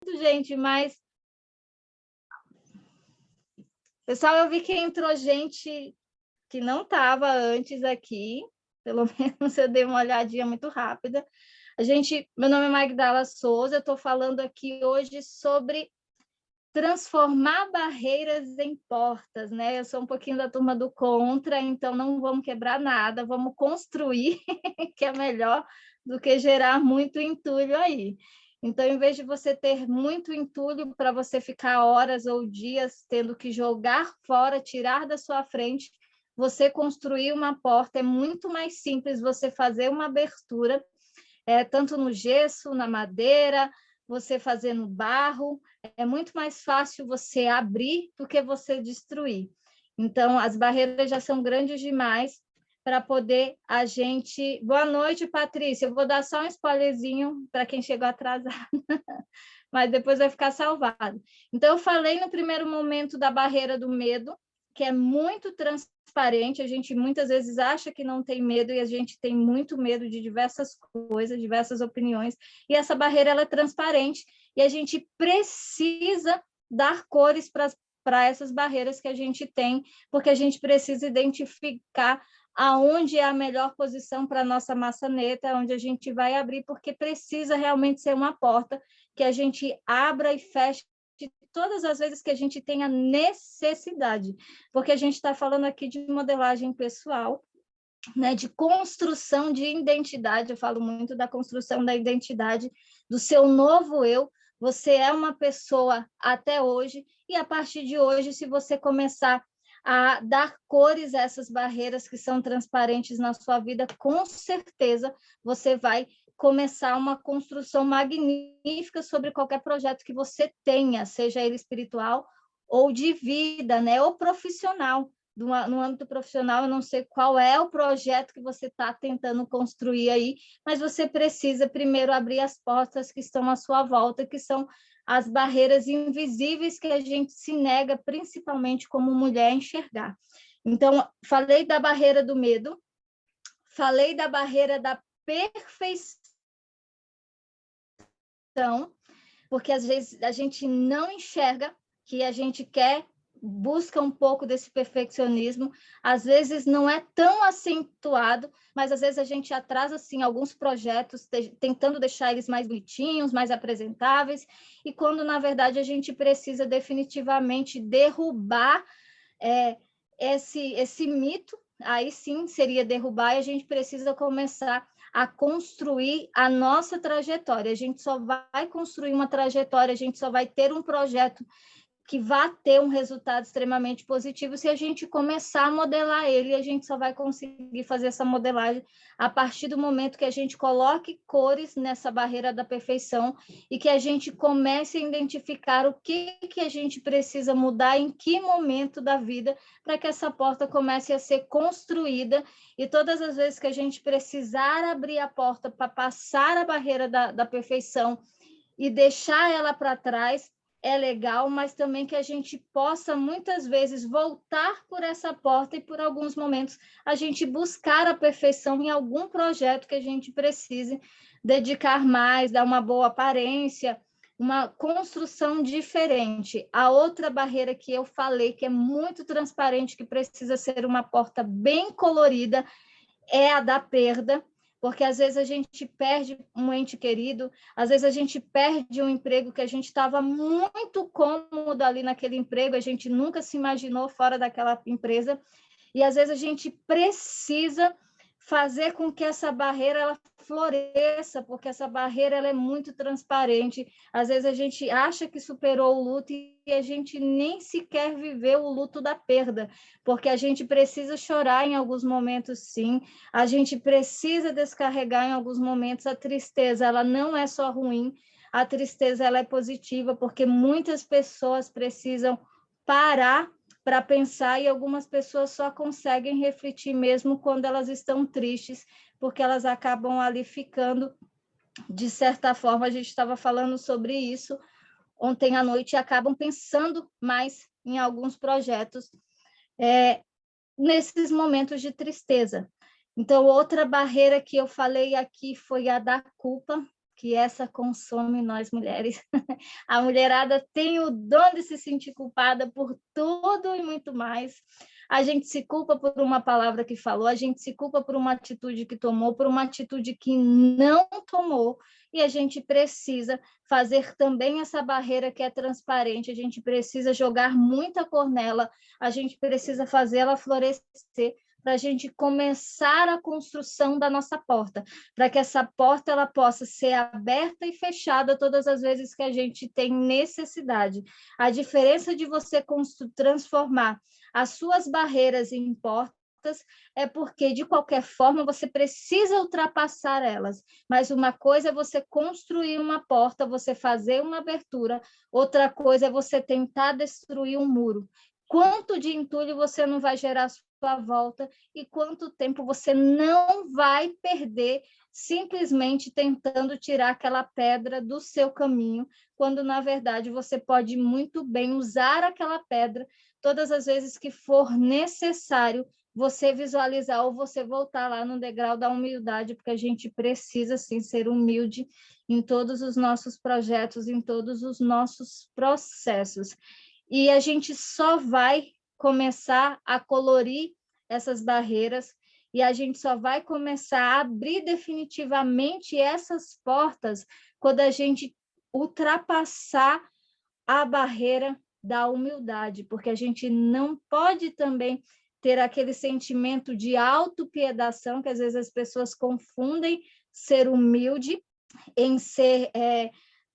gente, mas... Pessoal, eu vi que entrou gente que não estava antes aqui, pelo menos eu dei uma olhadinha muito rápida. Meu nome é Magdala Souza, eu estou falando aqui hoje sobre transformar barreiras em portas, né? Eu sou um pouquinho da turma do contra, então não vamos quebrar nada, vamos construir, que é melhor do que gerar muito entulho aí. Então, em vez de você ter muito entulho para você ficar horas ou dias tendo que jogar fora, tirar da sua frente, você construir uma porta é muito mais simples você fazer uma abertura, tanto no gesso, na madeira, você fazer no barro, é muito mais fácil você abrir do que você destruir. Então, as barreiras já são grandes demais para poder a gente... Boa noite, Patrícia. Eu vou dar só um spoilerzinho para quem chegou atrasado, mas depois vai ficar salvado. Então, eu falei no primeiro momento da barreira do medo, que é muito transparente. A gente muitas vezes acha que não tem medo e a gente tem muito medo de diversas coisas, diversas opiniões. E essa barreira ela é transparente e a gente precisa dar cores para essas barreiras que a gente tem, porque a gente precisa identificar aonde é a melhor posição para a nossa maçaneta, onde a gente vai abrir, porque precisa realmente ser uma porta que a gente abra e feche todas as vezes que a gente tenha necessidade, porque a gente está falando aqui de modelagem pessoal, né, de construção de identidade. Eu falo muito da construção da identidade do seu novo eu. Você é uma pessoa até hoje, e a partir de hoje, se você começar a dar cores a essas barreiras que são transparentes na sua vida, com certeza você vai começar uma construção magnífica sobre qualquer projeto que você tenha, seja ele espiritual ou de vida, né, ou profissional. No âmbito profissional, eu não sei qual é o projeto que você está tentando construir aí, mas você precisa primeiro abrir as portas que estão à sua volta, que são as barreiras invisíveis que a gente se nega, principalmente como mulher, a enxergar. Então, falei da barreira do medo, falei da barreira da perfeição, porque às vezes a gente não enxerga que a gente busca um pouco desse perfeccionismo, às vezes não é tão acentuado, mas às vezes a gente atrasa assim, alguns projetos, tentando deixar eles mais bonitinhos, mais apresentáveis, e quando, na verdade, a gente precisa definitivamente derrubar esse mito, aí sim seria derrubar, e a gente precisa começar a construir a nossa trajetória. A gente só vai construir uma trajetória, a gente só vai ter um projeto que vai ter um resultado extremamente positivo se a gente começar a modelar ele, e a gente só vai conseguir fazer essa modelagem a partir do momento que a gente coloque cores nessa barreira da perfeição e que a gente comece a identificar o que a gente precisa mudar, em que momento da vida, para que essa porta comece a ser construída, e todas as vezes que a gente precisar abrir a porta para passar a barreira da perfeição e deixar ela para trás, é legal, mas também que a gente possa, muitas vezes, voltar por essa porta e, por alguns momentos, a gente buscar a perfeição em algum projeto que a gente precise dedicar mais, dar uma boa aparência, uma construção diferente. A outra barreira que eu falei, que é muito transparente, que precisa ser uma porta bem colorida, é a da perda, porque às vezes a gente perde um ente querido, às vezes a gente perde um emprego que a gente estava muito cômodo ali naquele emprego, a gente nunca se imaginou fora daquela empresa, e às vezes a gente precisa fazer com que essa barreira ela floresça, porque essa barreira ela é muito transparente. Às vezes a gente acha que superou o luto e a gente nem sequer viveu o luto da perda, porque a gente precisa chorar em alguns momentos, sim, a gente precisa descarregar em alguns momentos. A tristeza ela não é só ruim, a tristeza ela é positiva, porque muitas pessoas precisam parar para pensar, e algumas pessoas só conseguem refletir mesmo quando elas estão tristes, porque elas acabam ali ficando, de certa forma, a gente estava falando sobre isso ontem à noite, e acabam pensando mais em alguns projetos nesses momentos de tristeza. Então, outra barreira que eu falei aqui foi a da culpa, que essa consome nós mulheres. A mulherada tem o dom de se sentir culpada por tudo e muito mais. A gente se culpa por uma palavra que falou, a gente se culpa por uma atitude que tomou, por uma atitude que não tomou, e a gente precisa fazer também essa barreira que é transparente, a gente precisa jogar muita cor nela, a gente precisa fazer ela florescer, para a gente começar a construção da nossa porta, para que essa porta ela possa ser aberta e fechada todas as vezes que a gente tem necessidade. A diferença de você transformar as suas barreiras em portas é porque, de qualquer forma, você precisa ultrapassar elas. Mas uma coisa é você construir uma porta, você fazer uma abertura, outra coisa é você tentar destruir um muro. Quanto de entulho você não vai gerar à sua volta e quanto tempo você não vai perder simplesmente tentando tirar aquela pedra do seu caminho, quando, na verdade, você pode muito bem usar aquela pedra todas as vezes que for necessário você visualizar ou você voltar lá no degrau da humildade, porque a gente precisa, sim, ser humilde em todos os nossos projetos, em todos os nossos processos. E a gente só vai começar a colorir essas barreiras e a gente só vai começar a abrir definitivamente essas portas quando a gente ultrapassar a barreira da humildade, porque a gente não pode também ter aquele sentimento de autopiedação, que às vezes as pessoas confundem ser humilde em ser...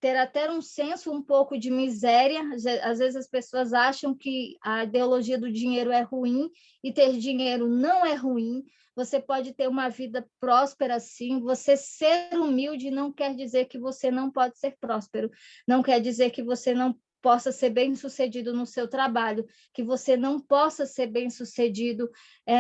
ter até um senso um pouco de miséria. Às vezes as pessoas acham que a ideologia do dinheiro é ruim e ter dinheiro não é ruim. Você pode ter uma vida próspera, sim. Você ser humilde não quer dizer que você não pode ser próspero, não quer dizer que você não possa ser bem-sucedido no seu trabalho, que você não possa ser bem-sucedido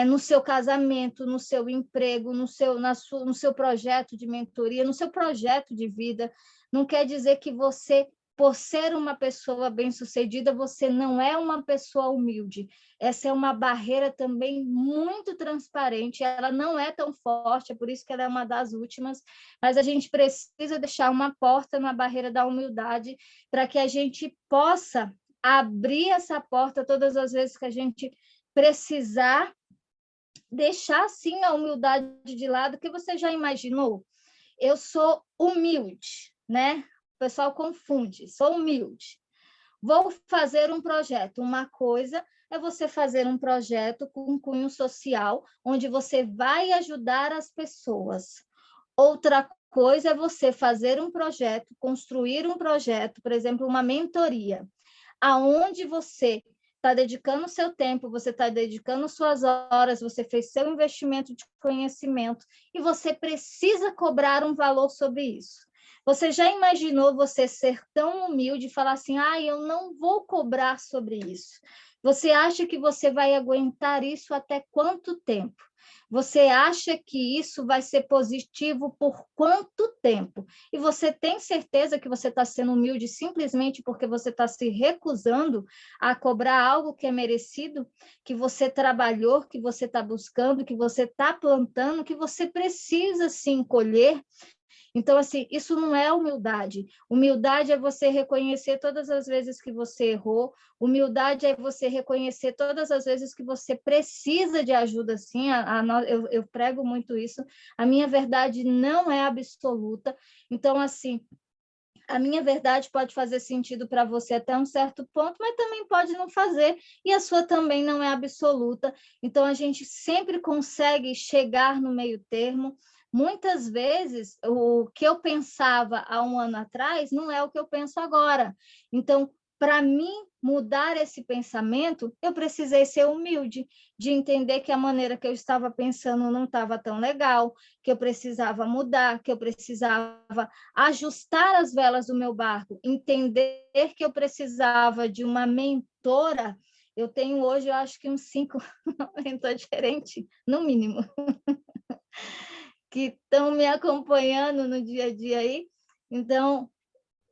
no seu casamento, no seu emprego, no seu projeto de mentoria, no seu projeto de vida. Não quer dizer que você, por ser uma pessoa bem-sucedida, você não é uma pessoa humilde. Essa é uma barreira também muito transparente, ela não é tão forte, é por isso que ela é uma das últimas, mas a gente precisa deixar uma porta na barreira da humildade para que a gente possa abrir essa porta todas as vezes que a gente precisar, deixar, sim, a humildade de lado, que você já imaginou? Eu sou humilde, né? O pessoal confunde, sou humilde. Vou fazer um projeto. Uma coisa é você fazer um projeto com um cunho social, onde você vai ajudar as pessoas. Outra coisa é você fazer um projeto, construir um projeto, por exemplo, uma mentoria, aonde você está dedicando o seu tempo, você está dedicando suas horas, você fez seu investimento de conhecimento e você precisa cobrar um valor sobre isso. Você já imaginou você ser tão humilde e falar assim, eu não vou cobrar sobre isso? Você acha que você vai aguentar isso até quanto tempo? Você acha que isso vai ser positivo por quanto tempo? E você tem certeza que você está sendo humilde simplesmente porque você está se recusando a cobrar algo que é merecido, que você trabalhou, que você está buscando, que você está plantando, que você precisa sim colher? Então, assim, isso não é humildade. Humildade é você reconhecer todas as vezes que você errou. Humildade é você reconhecer todas as vezes que você precisa de ajuda, sim. Eu prego muito isso. A minha verdade não é absoluta. Então, assim, a minha verdade pode fazer sentido para você até um certo ponto, mas também pode não fazer, e a sua também não é absoluta. Então, a gente sempre consegue chegar no meio termo. Muitas vezes, o que eu pensava há um ano atrás não é o que eu penso agora. Então, para mim mudar esse pensamento, eu precisei ser humilde, de entender que a maneira que eu estava pensando não estava tão legal, que eu precisava mudar, que eu precisava ajustar as velas do meu barco, entender que eu precisava de uma mentora. Eu tenho hoje, eu acho que uns 5 mentores diferentes, no mínimo, que estão me acompanhando no dia a dia aí. Então,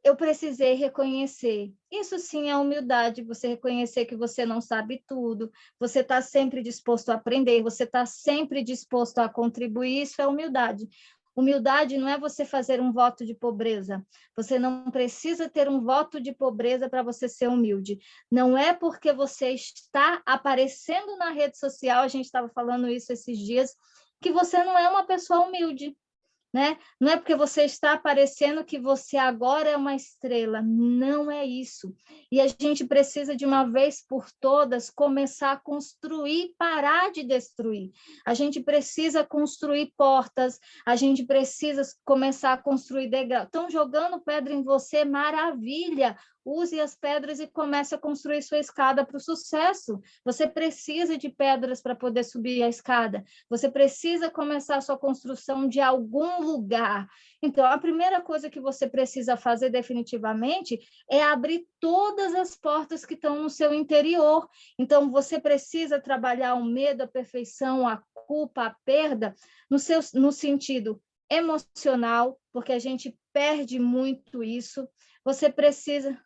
eu precisei reconhecer. Isso sim é humildade, você reconhecer que você não sabe tudo, você está sempre disposto a aprender, você está sempre disposto a contribuir, isso é humildade. Humildade não é você fazer um voto de pobreza. Você não precisa ter um voto de pobreza para você ser humilde. Não é porque você está aparecendo na rede social, a gente estava falando isso esses dias, que você não é uma pessoa humilde. Né? Não é porque você está aparecendo que você agora é uma estrela, não é isso. E a gente precisa, de uma vez por todas, começar a construir, parar de destruir. A gente precisa construir portas, a gente precisa começar a construir degraus. Estão jogando pedra em você, maravilha! Use as pedras e comece a construir sua escada para o sucesso. Você precisa de pedras para poder subir a escada. Você precisa começar a sua construção de algum lugar. Então, a primeira coisa que você precisa fazer definitivamente é abrir todas as portas que estão no seu interior. Então, você precisa trabalhar o medo, a perfeição, a culpa, a perda, no sentido emocional, porque a gente perde muito isso. Você precisa...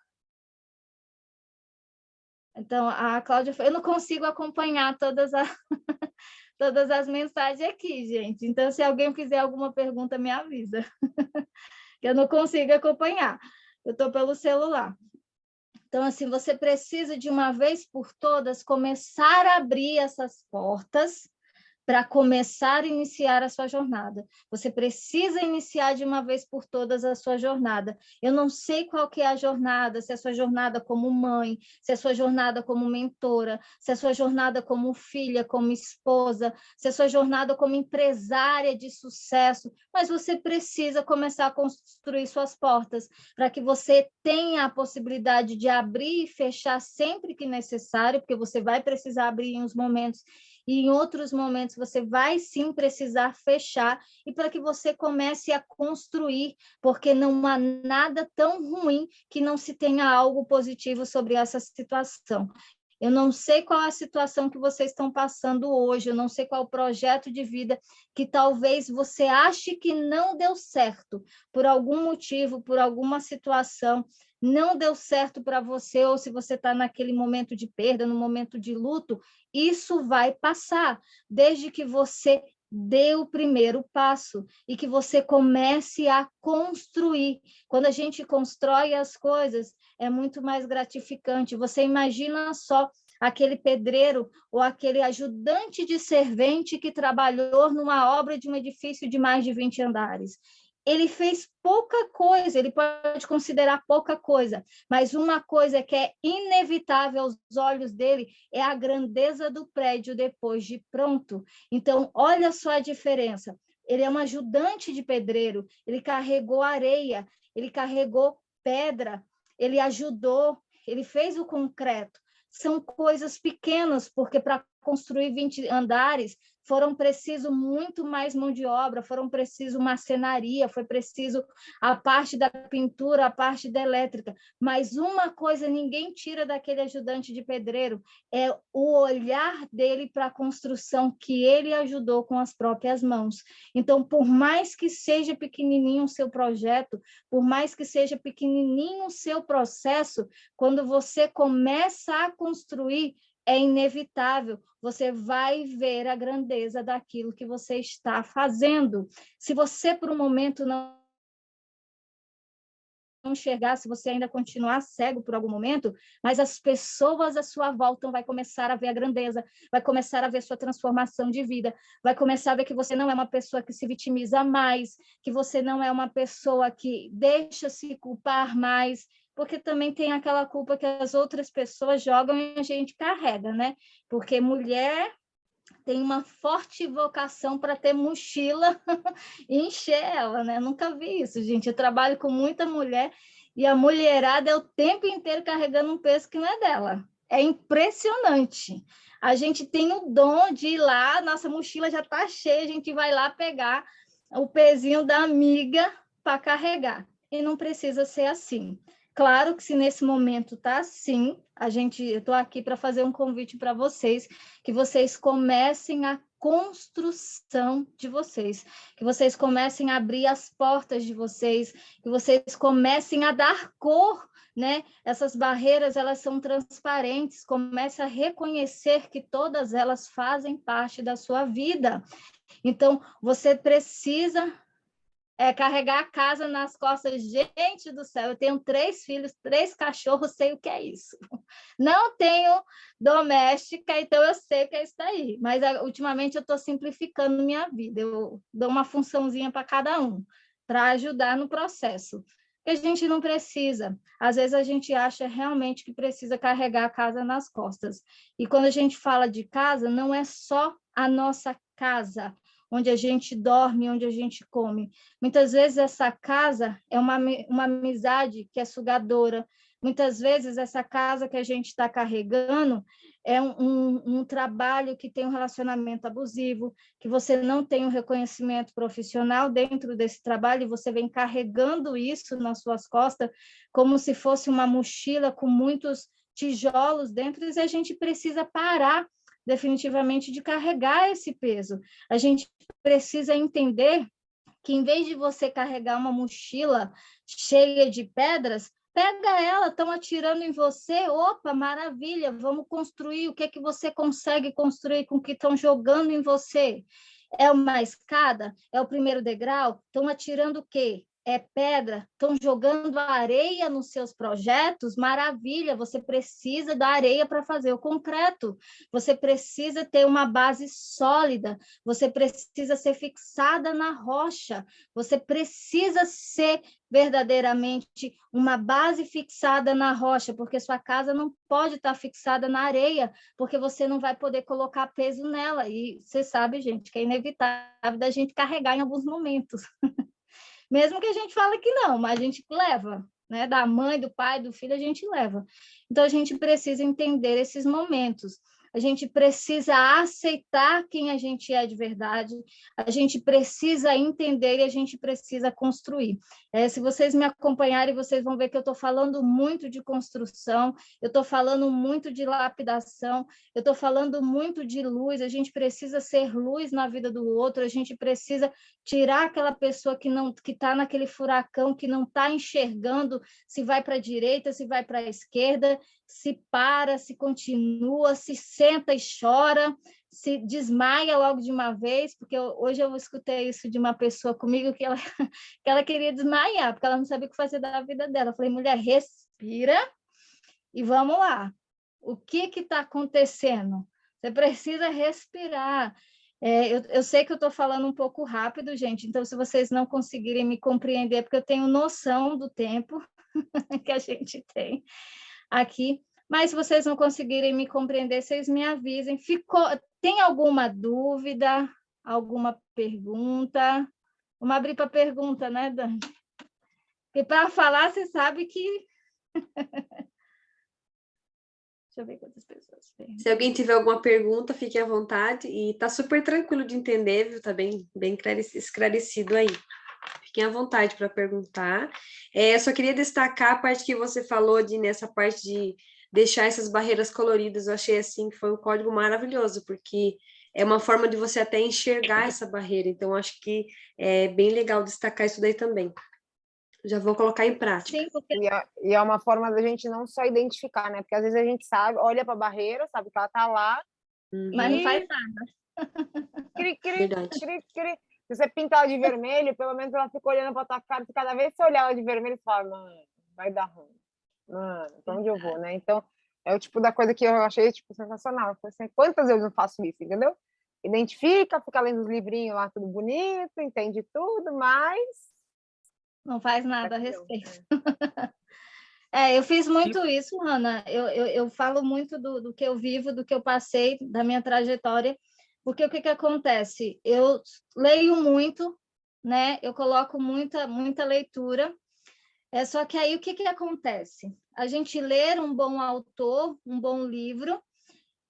Então, a Cláudia, eu não consigo acompanhar todas as mensagens aqui, gente. Então, se alguém fizer alguma pergunta, me avisa. Eu não consigo acompanhar. Eu estou pelo celular. Então, assim, você precisa, de uma vez por todas, começar a abrir essas portas para começar a iniciar a sua jornada. Você precisa iniciar de uma vez por todas a sua jornada. Eu não sei qual que é a jornada, se é a sua jornada como mãe, se é a sua jornada como mentora, se é a sua jornada como filha, como esposa, se é a sua jornada como empresária de sucesso, mas você precisa começar a construir suas portas para que você tenha a possibilidade de abrir e fechar sempre que necessário, porque você vai precisar abrir em uns momentos e em outros momentos você vai sim precisar fechar, e para que você comece a construir, porque não há nada tão ruim que não se tenha algo positivo sobre essa situação. Eu não sei qual a situação que vocês estão passando hoje, eu não sei qual o projeto de vida que talvez você ache que não deu certo, por algum motivo, por alguma situação, não deu certo para você, ou se você está naquele momento de perda, no momento de luto, isso vai passar, desde que você dê o primeiro passo e que você comece a construir. Quando a gente constrói as coisas, é muito mais gratificante. Você imagina só aquele pedreiro ou aquele ajudante de servente que trabalhou numa obra de um edifício de mais de 20 andares. Ele fez pouca coisa, ele pode considerar pouca coisa, mas uma coisa que é inevitável aos olhos dele é a grandeza do prédio depois de pronto. Então, olha só a diferença. Ele é um ajudante de pedreiro, ele carregou areia, ele carregou pedra, ele ajudou, ele fez o concreto. São coisas pequenas, porque para construir 20 andares, foram preciso muito mais mão de obra, foram preciso marcenaria, foi preciso a parte da pintura, a parte da elétrica. Mas uma coisa ninguém tira daquele ajudante de pedreiro, é o olhar dele para a construção que ele ajudou com as próprias mãos. Então, por mais que seja pequenininho o seu projeto, por mais que seja pequenininho o seu processo, quando você começa a construir, é inevitável, você vai ver a grandeza daquilo que você está fazendo. Se você, por um momento, não enxergar, se você ainda continuar cego por algum momento, mas as pessoas à sua volta vai começar a ver a grandeza, vai começar a ver sua transformação de vida, vai começar a ver que você não é uma pessoa que se vitimiza mais, que você não é uma pessoa que deixa se culpar mais, porque também tem aquela culpa que as outras pessoas jogam e a gente carrega, né? Porque mulher tem uma forte vocação para ter mochila e encher ela, né? Nunca vi isso, gente. Eu trabalho com muita mulher e a mulherada é o tempo inteiro carregando um peso que não é dela. É impressionante. A gente tem o dom de ir lá, nossa mochila já está cheia, a gente vai lá pegar o pezinho da amiga para carregar. E não precisa ser assim. Claro que se nesse momento está assim, eu estou aqui para fazer um convite para vocês, que vocês comecem a construção de vocês, que vocês comecem a abrir as portas de vocês, que vocês comecem a dar cor, né? Essas barreiras, elas são transparentes, comece a reconhecer que todas elas fazem parte da sua vida. Então, você precisa carregar a casa nas costas. Gente do céu, eu tenho 3 filhos, 3 cachorros, sei o que é isso. Não tenho doméstica, então eu sei o que é isso daí. Mas ultimamente eu estou simplificando minha vida. Eu dou uma funçãozinha para cada um, para ajudar no processo. Que a gente não precisa. Às vezes a gente acha realmente que precisa carregar a casa nas costas. E quando a gente fala de casa, não é só a nossa casa, onde a gente dorme, onde a gente come. Muitas vezes essa casa é uma amizade que é sugadora. Muitas vezes essa casa que a gente está carregando é um trabalho que tem um relacionamento abusivo, que você não tem um reconhecimento profissional dentro desse trabalho e você vem carregando isso nas suas costas como se fosse uma mochila com muitos tijolos dentro e a gente precisa parar definitivamente de carregar esse peso. A gente precisa entender que, em vez de você carregar uma mochila cheia de pedras, pega ela, estão atirando em você, opa, maravilha, vamos construir, o que é que você consegue construir com o que estão jogando em você? É uma escada? É o primeiro degrau? Estão atirando o quê? É pedra? Estão jogando areia nos seus projetos? Maravilha, você precisa da areia para fazer o concreto. Você precisa ter uma base sólida, você precisa ser fixada na rocha, você precisa ser verdadeiramente uma base fixada na rocha, porque sua casa não pode estar fixada na areia, porque você não vai poder colocar peso nela. E você sabe, gente, que é inevitável da gente carregar em alguns momentos. Mesmo que a gente fale que não, mas a gente leva, né? Da mãe, do pai, do filho, a gente leva. Então, a gente precisa entender esses momentos. A gente precisa aceitar quem a gente é de verdade, a gente precisa entender e a gente precisa construir. Se vocês me acompanharem, vocês vão ver que eu estou falando muito de construção, eu estou falando muito de lapidação, eu estou falando muito de luz, a gente precisa ser luz na vida do outro, a gente precisa tirar aquela pessoa que está naquele furacão, que não está enxergando se vai para a direita, se vai para a esquerda, se para, se continua, se senta e chora, se desmaia logo de uma vez, porque hoje eu escutei isso de uma pessoa comigo que ela queria desmaiar, porque ela não sabia o que fazer da vida dela. Eu falei, mulher, respira e vamos lá. O que está acontecendo? Você precisa respirar. Eu sei que eu estou falando um pouco rápido, gente, então se vocês não conseguirem me compreender, porque eu tenho noção do tempo que a gente tem aqui, mas se vocês não conseguirem me compreender, vocês me avisem. Tem alguma dúvida, alguma pergunta? Vamos abrir para pergunta, né, Dani? Porque para falar, você sabe que... Deixa eu ver quantas pessoas tem. Se alguém tiver alguma pergunta, fique à vontade. E tá super tranquilo de entender, viu? Tá bem esclarecido aí. Fiquem à vontade para perguntar. Eu só queria destacar a parte que você falou nessa parte de deixar essas barreiras coloridas. Eu achei assim que foi um código maravilhoso, porque é uma forma de você até enxergar essa barreira. Então, acho que é bem legal destacar isso daí também. Já vou colocar em prática. Sim, porque... E é uma forma da gente não só identificar, né? Porque às vezes a gente sabe, olha para a barreira, sabe que ela está lá, mas não faz nada. Cri, cri, Verdade. cri, cri. Se você pinta ela de vermelho, pelo menos ela fica olhando para tua cara, e cada vez que você olhar ela de vermelho, você fala, mano, vai dar ruim. Mano, para onde eu vou, né? Então, é o tipo da coisa que eu achei tipo, sensacional. Eu falei assim, quantas vezes eu faço isso, entendeu? Identifica, fica lendo os livrinhos lá, tudo bonito, entende tudo, mas... Não faz nada a respeito. Eu fiz muito isso, Hanna. Eu falo muito do que eu vivo, do que eu passei, da minha trajetória, porque o que acontece? Eu leio muito, né? Eu coloco muita leitura, só que aí o que acontece? A gente lê um bom autor, um bom livro,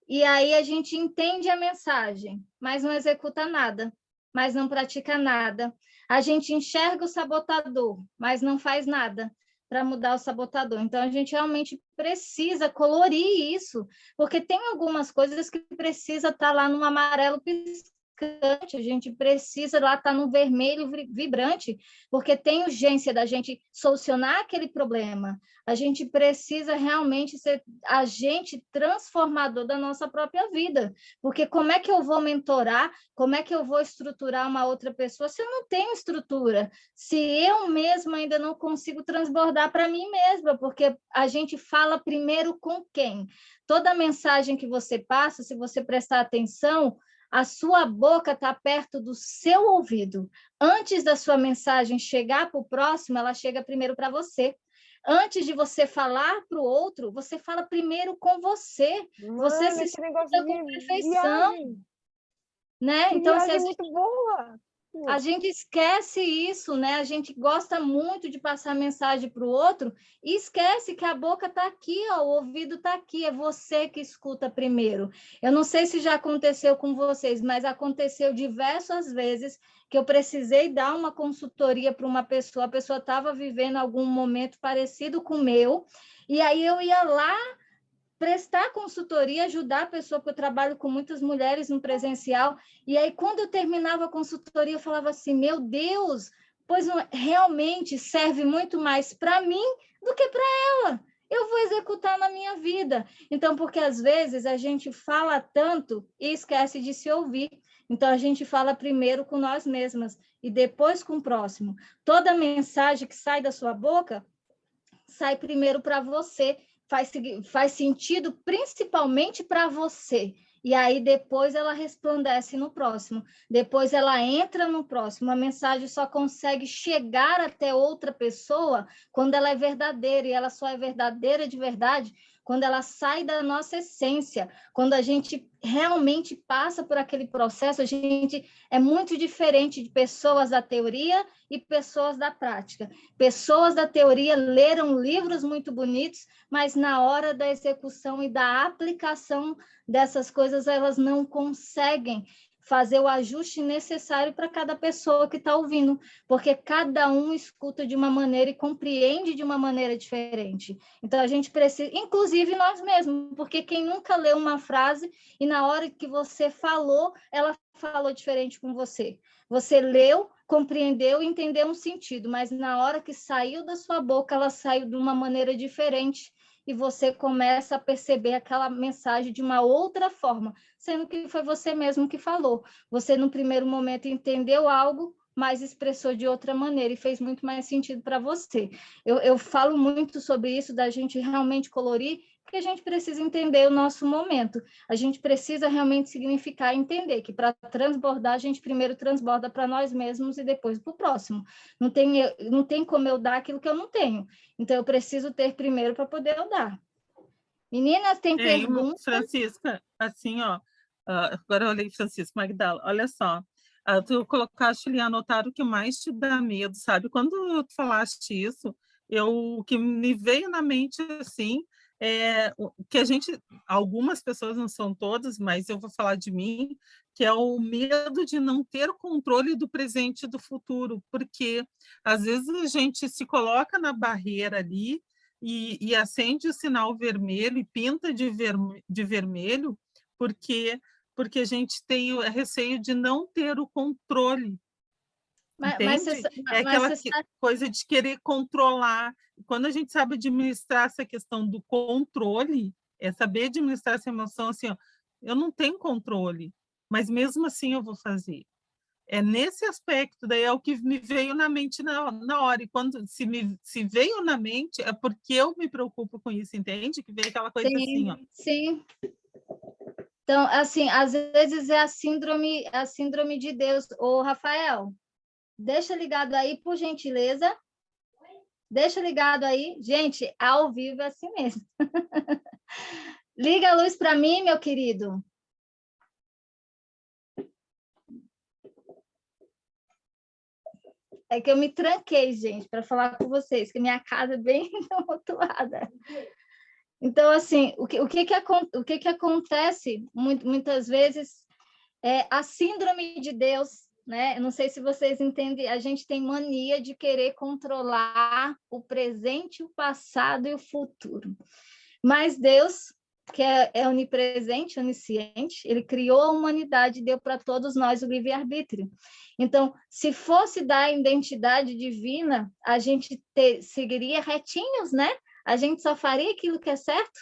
e aí a gente entende a mensagem, mas não executa nada, mas não pratica nada. A gente enxerga o sabotador, mas não faz nada para mudar o sabotador. Então, a gente realmente precisa colorir isso, porque tem algumas coisas que precisa estar lá no amarelo piscando. a gente precisa lá estar no vermelho vibrante, porque tem urgência da gente solucionar aquele problema. A gente precisa realmente ser agente transformador da nossa própria vida, porque como é que eu vou mentorar, como é que eu vou estruturar uma outra pessoa se eu não tenho estrutura? Se eu mesma ainda não consigo transbordar para mim mesma, porque a gente fala primeiro com quem? Toda mensagem que você passa, se você prestar atenção, a sua boca está perto do seu ouvido. Antes da sua mensagem chegar para o próximo, ela chega primeiro para você. Antes de você falar para o outro, você fala primeiro com você. Mano, Você se esse negócio escuta com perfeição, né? que Então, se viagem a muito boa. a gente esquece isso, né? A gente gosta muito de passar mensagem para o outro e esquece que a boca está aqui, ó, o ouvido está aqui, é você que escuta primeiro. Eu não sei se já aconteceu com vocês, mas aconteceu diversas vezes que eu precisei dar uma consultoria para uma pessoa, a pessoa estava vivendo algum momento parecido com o meu, e aí eu ia lá prestar consultoria, ajudar a pessoa, porque eu trabalho com muitas mulheres no presencial, e aí quando eu terminava a consultoria, eu falava assim, meu Deus, pois realmente serve muito mais para mim do que para ela. Eu vou executar na minha vida. Então, porque às vezes a gente fala tanto e esquece de se ouvir. Então, a gente fala primeiro com nós mesmas e depois com o próximo. Toda mensagem que sai da sua boca sai primeiro para você, faz sentido principalmente para você. E aí depois ela resplandece no próximo, depois ela entra no próximo. A mensagem só consegue chegar até outra pessoa quando ela é verdadeira, e ela só é verdadeira de verdade quando ela sai da nossa essência, quando a gente realmente passa por aquele processo. A gente é muito diferente de pessoas da teoria e pessoas da prática. Pessoas da teoria leram livros muito bonitos, mas na hora da execução e da aplicação dessas coisas, elas não conseguem fazer o ajuste necessário para cada pessoa que está ouvindo, porque cada um escuta de uma maneira e compreende de uma maneira diferente. Então, a gente precisa, inclusive nós mesmos, porque quem nunca leu uma frase e na hora que você falou, ela falou diferente com você. Você leu, compreendeu e entendeu um sentido, mas na hora que saiu da sua boca, ela saiu de uma maneira diferente e você começa a perceber aquela mensagem de uma outra forma, sendo que foi você mesmo que falou. Você, no primeiro momento, entendeu algo, mas expressou de outra maneira e fez muito mais sentido para você. Eu falo muito sobre isso, da gente realmente colorir, porque a gente precisa entender o nosso momento. A gente precisa realmente significar e entender que para transbordar, a gente primeiro transborda para nós mesmos e depois para o próximo. Não tem como eu dar aquilo que eu não tenho. Então, eu preciso ter primeiro para poder eu dar. Meninas, tem perguntas? Francisca, assim, ó, agora eu olhei, Francisca Magdala, olha só, tu colocaste ali, anotar o que mais te dá medo, sabe? Quando tu falaste isso, o que me veio na mente, assim, que a gente, algumas pessoas, não são todas, mas eu vou falar de mim, que é o medo de não ter controle do presente e do futuro, porque às vezes a gente se coloca na barreira ali e acende o sinal vermelho e pinta de vermelho, porque a gente tem o receio de não ter o controle. Entende? É aquela coisa de querer controlar. Quando a gente sabe administrar essa questão do controle, é saber administrar essa emoção assim, ó, eu não tenho controle, mas mesmo assim eu vou fazer. É nesse aspecto, daí é o que me veio na mente na hora. E quando se veio na mente, é porque eu me preocupo com isso, entende? Que veio aquela coisa assim, ó. Sim. Então, assim, às vezes é a síndrome de Deus. Ô, Rafael, deixa ligado aí, por gentileza. Deixa ligado aí. Gente, ao vivo é assim mesmo. Liga a luz para mim, meu querido. É que eu me tranquei, gente, para falar com vocês, que minha casa é bem tumultuada. Então, assim, o que acontece muitas vezes é a síndrome de Deus, né? Eu não sei se vocês entendem, a gente tem mania de querer controlar o presente, o passado e o futuro. Mas Deus, que é onipresente, onisciente, ele criou a humanidade e deu para todos nós o livre-arbítrio. Então, se fosse da identidade divina, a gente seguiria retinhos, né? A gente só faria aquilo que é certo.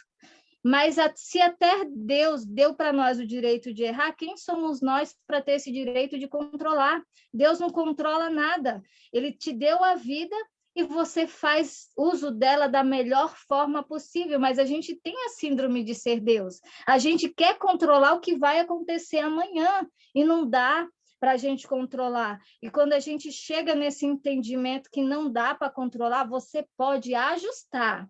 Mas se até Deus deu para nós o direito de errar, quem somos nós para ter esse direito de controlar? Deus não controla nada. Ele te deu a vida e você faz uso dela da melhor forma possível, mas a gente tem a síndrome de ser Deus. A gente quer controlar o que vai acontecer amanhã e não dá para a gente controlar. E quando a gente chega nesse entendimento que não dá para controlar, você pode ajustar.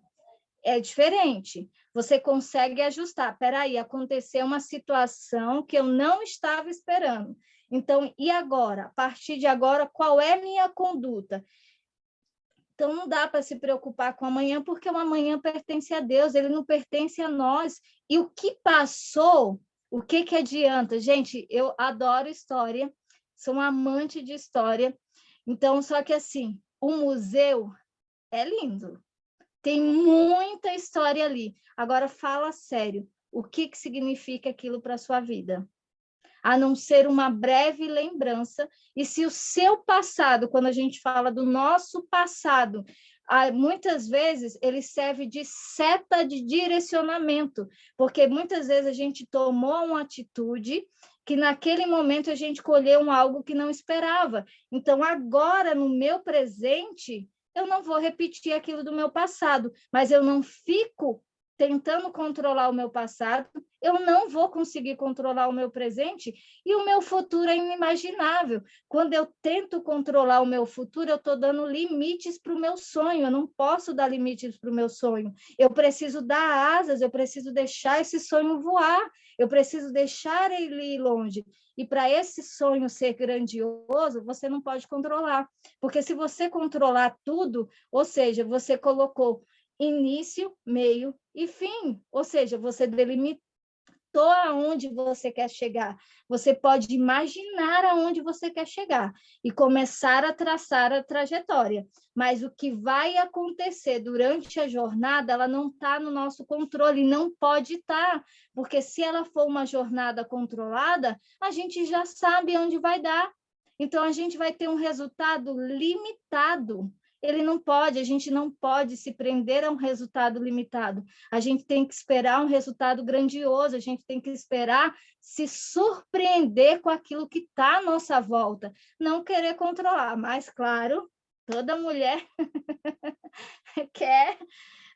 É diferente. Você consegue ajustar. Peraí, aconteceu uma situação que eu não estava esperando. Então, e agora? A partir de agora, qual é a minha conduta? Então, não dá para se preocupar com amanhã, porque o amanhã pertence a Deus, ele não pertence a nós. E o que passou, o que adianta? Gente, eu adoro história, sou uma amante de história. Então, só que assim, o museu é lindo. Tem muita história ali. Agora, fala sério. O que significa aquilo para a sua vida? A não ser uma breve lembrança. E se o seu passado, quando a gente fala do nosso passado, muitas vezes ele serve de seta de direcionamento, porque muitas vezes a gente tomou uma atitude que naquele momento a gente colheu algo que não esperava. Então, agora, no meu presente, eu não vou repetir aquilo do meu passado, mas eu não fico tentando controlar o meu passado, eu não vou conseguir controlar o meu presente e o meu futuro é inimaginável. Quando eu tento controlar o meu futuro, eu estou dando limites para o meu sonho, eu não posso dar limites para o meu sonho. Eu preciso dar asas, eu preciso deixar esse sonho voar, eu preciso deixar ele ir longe. E para esse sonho ser grandioso, você não pode controlar. Porque se você controlar tudo, ou seja, você colocou início, meio e fim. Ou seja, você delimitou aonde você quer chegar. Você pode imaginar aonde você quer chegar e começar a traçar a trajetória. Mas o que vai acontecer durante a jornada, ela não está no nosso controle, não pode estar, porque se ela for uma jornada controlada, a gente já sabe onde vai dar. Então, a gente vai ter um resultado limitado. A gente não pode se prender a um resultado limitado. A gente tem que esperar um resultado grandioso, a gente tem que esperar se surpreender com aquilo que está à nossa volta. Não querer controlar, mas, claro, toda mulher quer,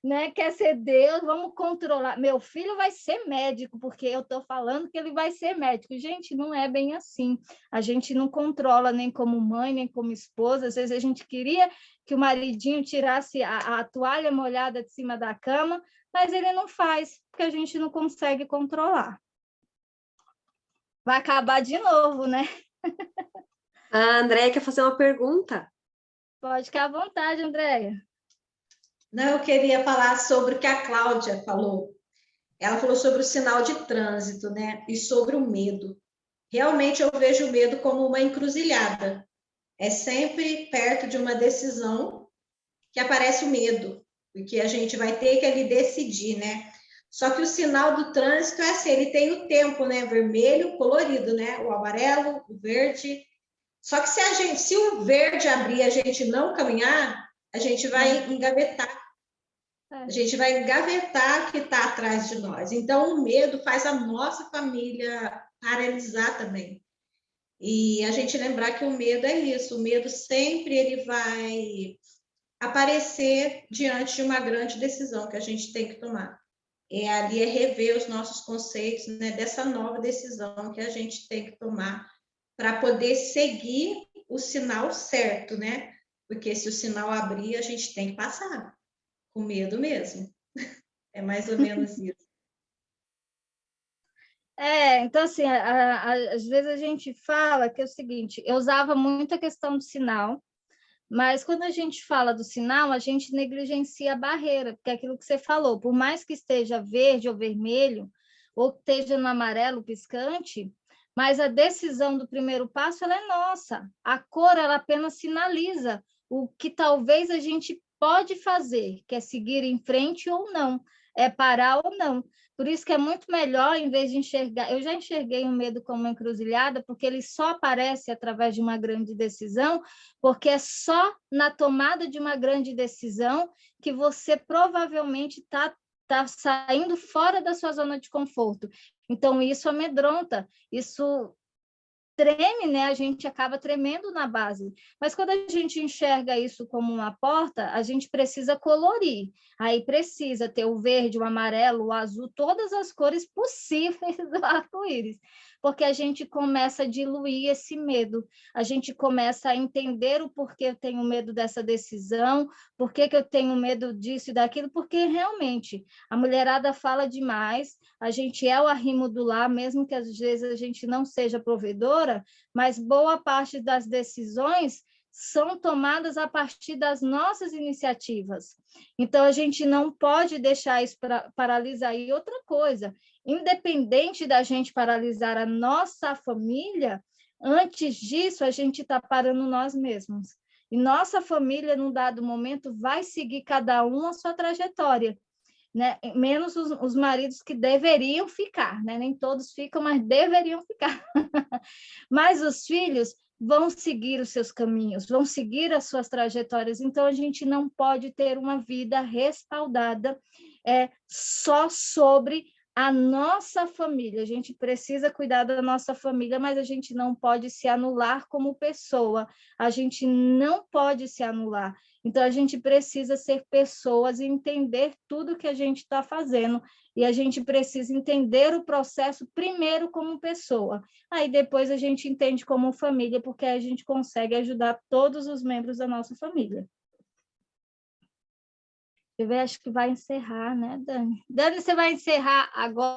né, quer ser Deus, vamos controlar. Meu filho vai ser médico, porque eu estou falando que ele vai ser médico. Gente, não é bem assim. A gente não controla nem como mãe, nem como esposa. Às vezes a gente queria que o maridinho tirasse a toalha molhada de cima da cama, mas ele não faz, porque a gente não consegue controlar. Vai acabar de novo, né? A Andréia quer fazer uma pergunta. Pode ficar à vontade, Andréia. Não, eu queria falar sobre o que a Cláudia falou. Ela falou sobre o sinal de trânsito, né? E sobre o medo. Realmente eu vejo o medo como uma encruzilhada. É sempre perto de uma decisão que aparece o medo, porque a gente vai ter que ali decidir, né? Só que o sinal do trânsito é assim, ele tem o tempo, né? Vermelho, colorido, né? O amarelo, o verde. Só que se o verde abrir e a gente não caminhar, a gente vai engavetar. A gente vai engavetar o que está atrás de nós. Então, o medo faz a nossa família paralisar também. E a gente lembrar que o medo é isso. O medo sempre ele vai aparecer diante de uma grande decisão que a gente tem que tomar. Ali é rever os nossos conceitos, né, dessa nova decisão que a gente tem que tomar para poder seguir o sinal certo, né? Porque se o sinal abrir, a gente tem que passar, com medo mesmo. É mais ou menos isso. Então, assim, às vezes a gente fala que é o seguinte, eu usava muito a questão do sinal, mas quando a gente fala do sinal, a gente negligencia a barreira, porque é aquilo que você falou, por mais que esteja verde ou vermelho, ou esteja no amarelo piscante, mas a decisão do primeiro passo ela é nossa. A cor ela apenas sinaliza o que talvez a gente pode fazer, que é seguir em frente ou não. é parar ou não. Por isso que é muito melhor, em vez de enxergar... Eu já enxerguei o medo como uma encruzilhada, porque ele só aparece através de uma grande decisão, porque é só na tomada de uma grande decisão que você provavelmente está saindo fora da sua zona de conforto. Então, isso amedronta, isso treme, né? A gente acaba tremendo na base. Mas quando a gente enxerga isso como uma porta, a gente precisa colorir. Aí precisa ter o verde, o amarelo, o azul, todas as cores possíveis do arco-íris, porque a gente começa a diluir esse medo. A gente começa a entender o porquê eu tenho medo dessa decisão, por que eu tenho medo disso e daquilo, porque realmente a mulherada fala demais, a gente é o arrimo do lar, mesmo que às vezes a gente não seja provedora, mas boa parte das decisões são tomadas a partir das nossas iniciativas. Então, a gente não pode deixar isso paralisar. E outra coisa, independente da gente paralisar a nossa família, antes disso, a gente está parando nós mesmos. E nossa família, num dado momento, vai seguir cada um a sua trajetória. Né? Menos os maridos que deveriam ficar, né? Nem todos ficam, mas deveriam ficar. Mas os filhos vão seguir os seus caminhos, vão seguir as suas trajetórias. Então, a gente não pode ter uma vida respaldada só sobre a nossa família. A gente precisa cuidar da nossa família, mas a gente não pode se anular como pessoa. A gente não pode se anular. Então, a gente precisa ser pessoas e entender tudo que a gente está fazendo. E a gente precisa entender o processo primeiro como pessoa. Aí, depois, a gente entende como família, porque a gente consegue ajudar todos os membros da nossa família. Eu acho que vai encerrar, né, Dani? Dani, você vai encerrar agora?